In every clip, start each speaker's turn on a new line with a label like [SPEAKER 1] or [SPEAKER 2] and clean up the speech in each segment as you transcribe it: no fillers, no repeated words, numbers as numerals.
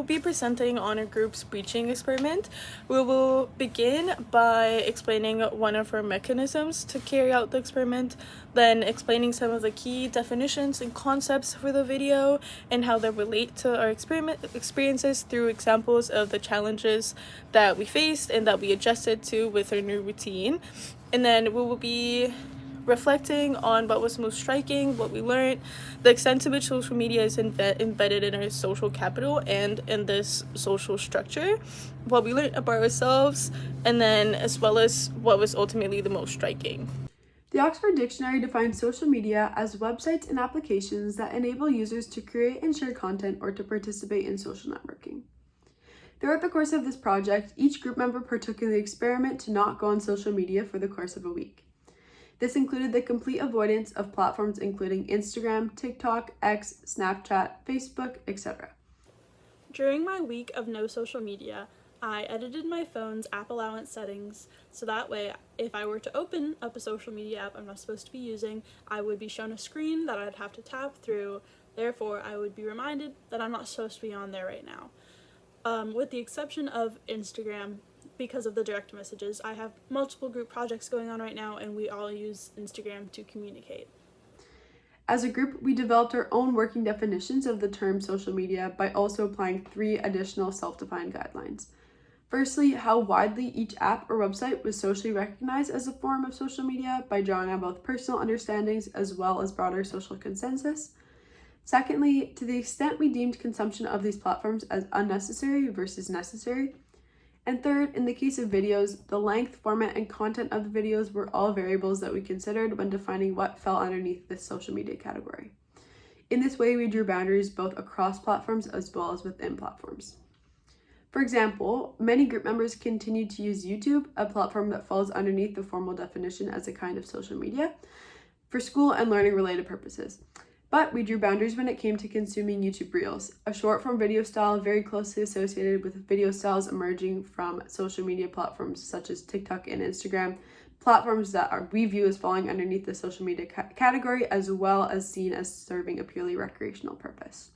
[SPEAKER 1] be presenting on our group's breaching experiment. We will begin by explaining one of our mechanisms to carry out the experiment, then explaining some of the key definitions and concepts for the video and how they relate to our experiences through examples of the challenges that we faced and that we adjusted to with our new routine. And then we will be reflecting on what was most striking, what we learned, the extent to which social media is embedded in our social capital and in this social structure, what we learned about ourselves, and then as well as what was ultimately the most striking.
[SPEAKER 2] The Oxford Dictionary defines social media as websites and applications that enable users to create and share content or to participate in social networking. Throughout the course of this project, each group member partook in the experiment to not go on social media for the course of a week. This included the complete avoidance of platforms including Instagram, TikTok, X, Snapchat, Facebook, etc.
[SPEAKER 3] During my week of no social media, I edited my phone's app allowance settings so that way if I were to open up a social media app I'm not supposed to be using, I would be shown a screen that I'd have to tap through. Therefore, I would be reminded that I'm not supposed to be on there right now. With the exception of Instagram, because of the direct messages, I have multiple group projects going on right now and we all use Instagram to communicate.
[SPEAKER 2] As a group, we developed our own working definitions of the term social media by also applying 3 additional self-defined guidelines. Firstly, how widely each app or website was socially recognized as a form of social media by drawing on both personal understandings as well as broader social consensus. Secondly, to the extent we deemed consumption of these platforms as unnecessary versus necessary. And third, in the case of videos, the length, format, and content of the videos were all variables that we considered when defining what fell underneath this social media category. In this way, we drew boundaries both across platforms as well as within platforms. For example, many group members continued to use YouTube, a platform that falls underneath the formal definition as a kind of social media, for school and learning related purposes. But we drew boundaries when it came to consuming YouTube Reels, a short-form video style very closely associated with video styles emerging from social media platforms such as TikTok and Instagram, platforms that we view as falling underneath the social media category as well as seen as serving a purely recreational purpose.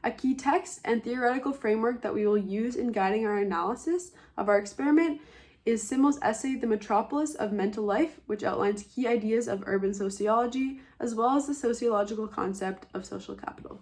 [SPEAKER 2] A key text and theoretical framework that we will use in guiding our analysis of our experiment is Simmel's essay, The Metropolis of Mental Life, which outlines key ideas of urban sociology, as well as the sociological concept of social capital.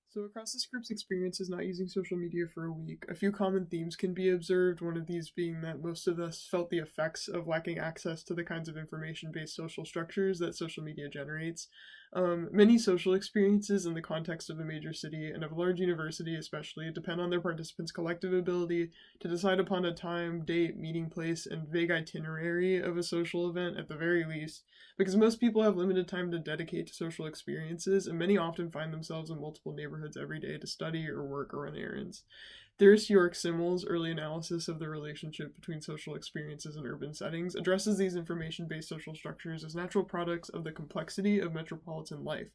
[SPEAKER 4] So across this group's experiences not using social media for a week, a few common themes can be observed, one of these being that most of us felt the effects of lacking access to the kinds of information-based social structures that social media generates. Many social experiences in the context of a major city and of a large university especially depend on their participants' collective ability to decide upon a time, date, meeting place, and vague itinerary of a social event at the very least, because most people have limited time to dedicate to social experiences, and many often find themselves in multiple neighborhoods every day to study or work or run errands. Theorist York Simmel's early analysis of the relationship between social experiences and urban settings addresses these information-based social structures as natural products of the complexity of metropolitan life,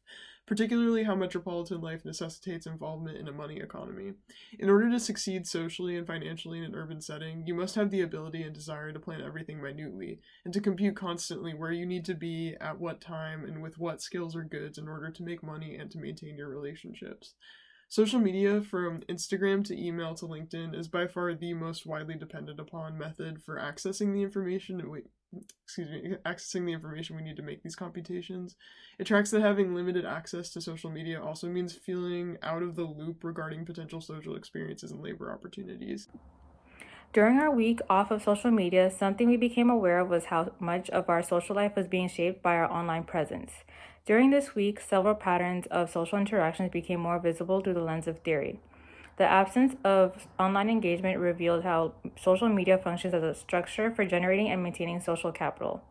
[SPEAKER 4] particularly how metropolitan life necessitates involvement in a money economy. In order to succeed socially and financially in an urban setting, you must have the ability and desire to plan everything minutely, and to compute constantly where you need to be, at what time, and with what skills or goods in order to make money and to maintain your relationships. Social media, from Instagram to email to LinkedIn, is by far the most widely depended upon method for accessing the information we need to make these computations. It tracks that having limited access to social media also means feeling out of the loop regarding potential social experiences and labor opportunities.
[SPEAKER 5] During our week off of social media, something we became aware of was how much of our social life was being shaped by our online presence. During this week, several patterns of social interactions became more visible through the lens of theory. The absence of online engagement revealed how social media functions as a structure for generating and maintaining social capital.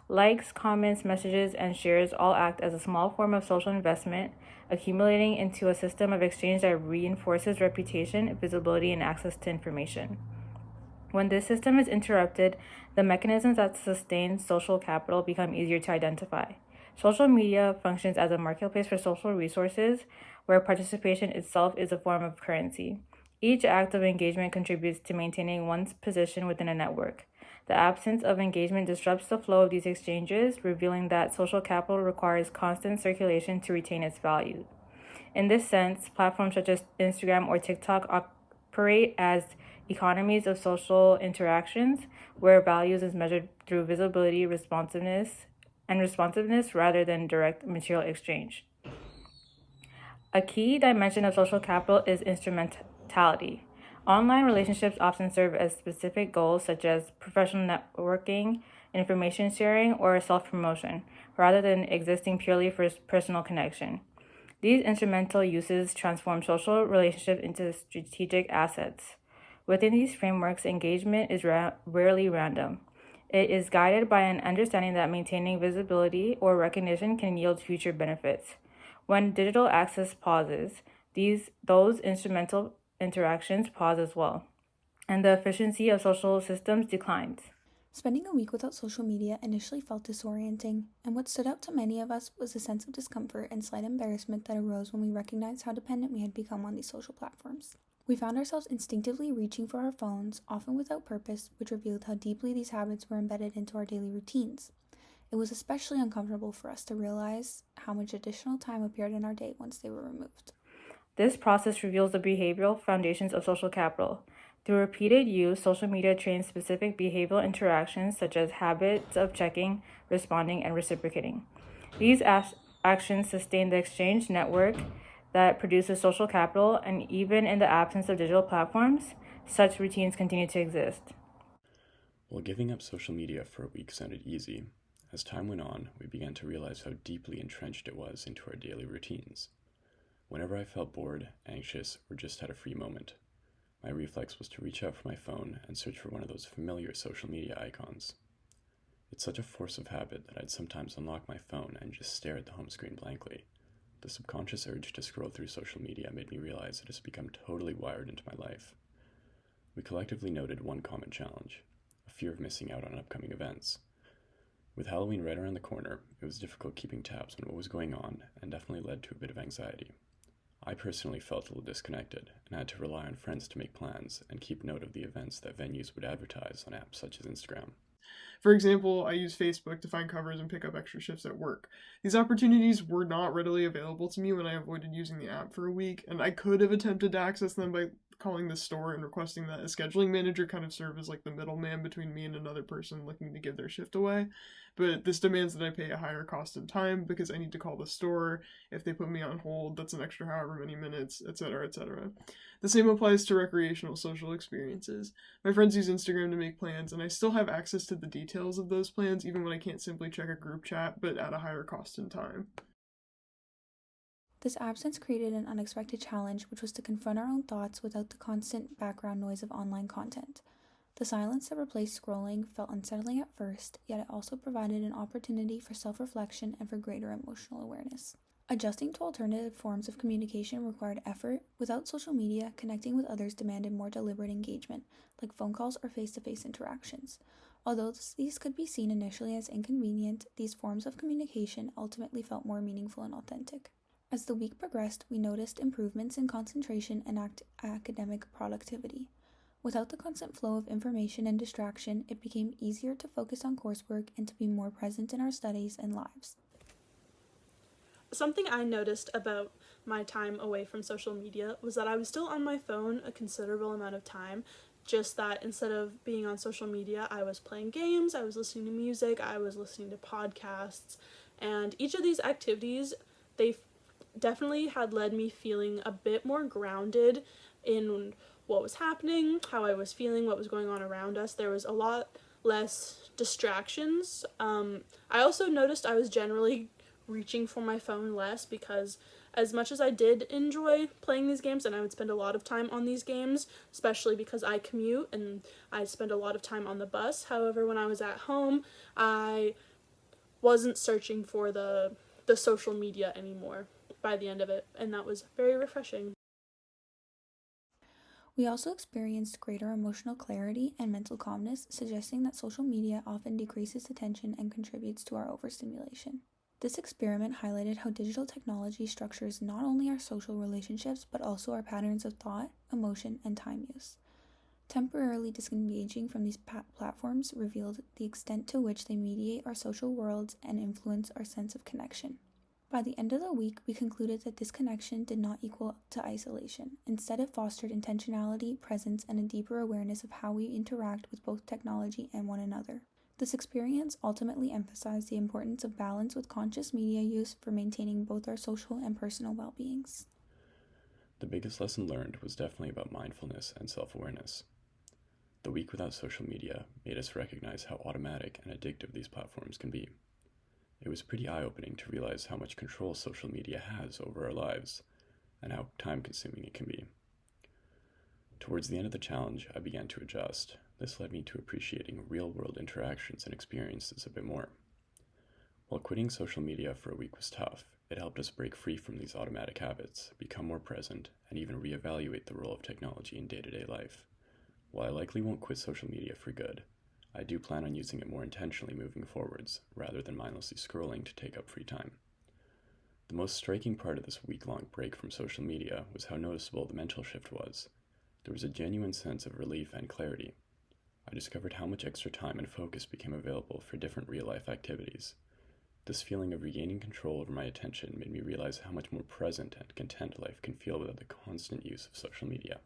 [SPEAKER 5] Likes, comments, messages, and shares all act as a small form of social investment, accumulating into a system of exchange that reinforces reputation, visibility, and access to information. When this system is interrupted, the mechanisms that sustain social capital become easier to identify. Social media functions as a marketplace for social resources, where participation itself is a form of currency. Each act of engagement contributes to maintaining one's position within a network. The absence of engagement disrupts the flow of these exchanges, revealing that social capital requires constant circulation to retain its value. In this sense, platforms such as Instagram or TikTok operate as economies of social interactions where values is measured through visibility, responsiveness rather than direct material exchange. A key dimension of social capital is instrumentality. Online relationships often serve as specific goals such as professional networking, information sharing, or self-promotion, rather than existing purely for personal connection. These instrumental uses transform social relationships into strategic assets. Within these frameworks, engagement is rarely random. It is guided by an understanding that maintaining visibility or recognition can yield future benefits. When digital access pauses, those instrumental interactions pause as well, and the efficiency of social systems declines.
[SPEAKER 6] Spending a week without social media initially felt disorienting, and what stood out to many of us was a sense of discomfort and slight embarrassment that arose when we recognized how dependent we had become on these social platforms. We found ourselves instinctively reaching for our phones, often without purpose, which revealed how deeply these habits were embedded into our daily routines. It was especially uncomfortable for us to realize how much additional time appeared in our day once they were removed.
[SPEAKER 5] This process reveals the behavioral foundations of social capital. Through repeated use, social media trains specific behavioral interactions such as habits of checking, responding, and reciprocating. These actions sustain the exchange network that produces social capital, and even in the absence of digital platforms, such routines continue to exist.
[SPEAKER 7] While giving up social media for a week sounded easy, as time went on, we began to realize how deeply entrenched it was into our daily routines. Whenever I felt bored, anxious, or just had a free moment, my reflex was to reach out for my phone and search for one of those familiar social media icons. It's such a force of habit that I'd sometimes unlock my phone and just stare at the home screen blankly. The subconscious urge to scroll through social media made me realize it has become totally wired into my life. We collectively noted one common challenge: a fear of missing out on upcoming events. With Halloween right around the corner, it was difficult keeping tabs on what was going on and definitely led to a bit of anxiety. I personally felt a little disconnected and had to rely on friends to make plans and keep note of the events that venues would advertise on apps such as Instagram.
[SPEAKER 4] For example, I use Facebook to find covers and pick up extra shifts at work. These opportunities were not readily available to me when I avoided using the app for a week, and I could have attempted to access them by calling the store and requesting that a scheduling manager kind of serve as like the middleman between me and another person looking to give their shift away. But this demands that I pay a higher cost in time because I need to call the store. If they put me on hold, that's an extra however many minutes, etc., etc. The same applies to recreational social experiences. My friends use Instagram to make plans, and I still have access to the details of those plans even when I can't simply check a group chat, but at a higher cost in time.
[SPEAKER 6] This absence created an unexpected challenge, which was to confront our own thoughts without the constant background noise of online content. The silence that replaced scrolling felt unsettling at first, yet it also provided an opportunity for self-reflection and for greater emotional awareness. Adjusting to alternative forms of communication required effort. Without social media, connecting with others demanded more deliberate engagement, like phone calls or face-to-face interactions. Although these could be seen initially as inconvenient, these forms of communication ultimately felt more meaningful and authentic. As the week progressed, we noticed improvements in concentration and academic productivity. Without the constant flow of information and distraction, it became easier to focus on coursework and to be more present in our studies and lives.
[SPEAKER 3] Something I noticed about my time away from social media was that I was still on my phone a considerable amount of time, just that instead of being on social media, I was playing games, I was listening to music, I was listening to podcasts, and each of these activities, they definitely had led me feeling a bit more grounded in what was happening, how I was feeling, what was going on around us. There was a lot less distractions. I also noticed I was generally reaching for my phone less because as much as I did enjoy playing these games, and I would spend a lot of time on these games, especially because I commute and I spend a lot of time on the bus. However, when I was at home, I wasn't searching for the social media anymore by the end of it, and that was very refreshing.
[SPEAKER 6] We also experienced greater emotional clarity and mental calmness, suggesting that social media often decreases attention and contributes to our overstimulation. This experiment highlighted how digital technology structures not only our social relationships, but also our patterns of thought, emotion, and time use. Temporarily disengaging from these platforms revealed the extent to which they mediate our social worlds and influence our sense of connection. By the end of the week, we concluded that disconnection did not equal to isolation. Instead, it fostered intentionality, presence, and a deeper awareness of how we interact with both technology and one another. This experience ultimately emphasized the importance of balance with conscious media use for maintaining both our social and personal well-beings.
[SPEAKER 7] The biggest lesson learned was definitely about mindfulness and self-awareness. The week without social media made us recognize how automatic and addictive these platforms can be. It was pretty eye-opening to realize how much control social media has over our lives and how time-consuming it can be. Towards the end of the challenge, I began to adjust. This led me to appreciating real-world interactions and experiences a bit more. While quitting social media for a week was tough, it helped us break free from these automatic habits, become more present, and even reevaluate the role of technology in day-to-day life. While I likely won't quit social media for good, I do plan on using it more intentionally moving forwards, rather than mindlessly scrolling to take up free time. The most striking part of this week-long break from social media was how noticeable the mental shift was. There was a genuine sense of relief and clarity. I discovered how much extra time and focus became available for different real-life activities. This feeling of regaining control over my attention made me realize how much more present and content life can feel without the constant use of social media.